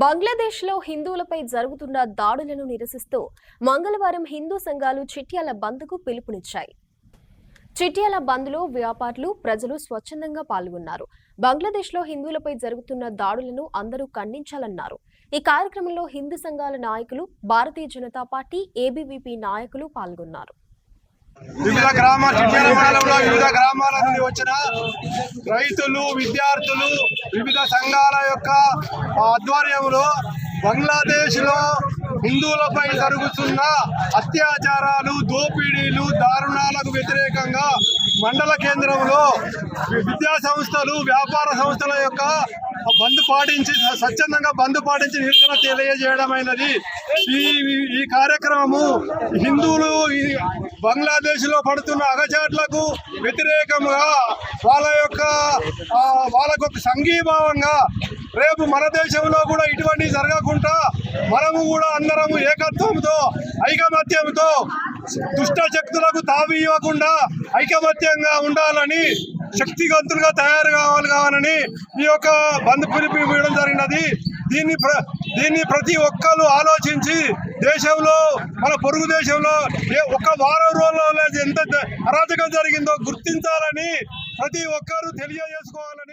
బంగ్లాదేశ్లో హిందువులపై జరుగుతున్న దాడులను నిరసిస్తూ మంగళవారం హిందూ సంఘాలు చిట్యాల బంద్కు పిలుపునిచ్చాయి. చిట్యాల బంద్లో వ్యాపారులు, ప్రజలు స్వచ్ఛందంగా పాల్గొన్నారు. బంగ్లాదేశ్లో హిందువులపై జరుగుతున్న దాడులను అందరూ ఖండించాలన్నారు. ఈ కార్యక్రమంలో హిందూ సంఘాల నాయకులు, భారతీయ జనతా పార్టీ, ఏబీవీపీ నాయకులు పాల్గొన్నారు. వివిధ గ్రామాల నుండి వచ్చిన రైతులు, విద్యార్థులు, వివిధ సంఘాల యొక్క ఆధ్వర్యంలో బంగ్లాదేశ్లో హిందువులపై జరుగుతున్న అత్యాచారాలు, దోపిడీలు, దారుణాలకు వ్యతిరేకంగా మండల కేంద్రంలో విద్యా సంస్థలు, వ్యాపార సంస్థల యొక్క స్వచ్ఛందంగా బంద్ పాటించి నిరసన తెలియజేయడమైనది. ఈ కార్యక్రమము హిందువులు బంగ్లాదేశ్ లో పడుతున్న అగచాట్లకు వ్యతిరేకంగా వాళ్ళకు సంఘీభావంగా రేపు మన దేశంలో కూడా ఇటువంటి జరగకుండా మనము కూడా అందరము ఏకత్వంతో, ఐకమత్యంతో దుష్ట శక్తులకు తావివ్వకుండా ఐకమత్యంగా ఉండాలని, శక్తివంతులుగా తయారు కావాలని ఈ యొక్క బంద్ పిలుపు ఇవ్వడం జరిగినది. దీన్ని ప్రతి ఒక్కరు ఆలోచించి దేశంలో, మన పొరుగు దేశంలో ఒక వారం రోజుల్లో ఎంత అరాచకం జరిగిందో గుర్తించాలని ప్రతి ఒక్కరూ తెలియజేసుకోవాలని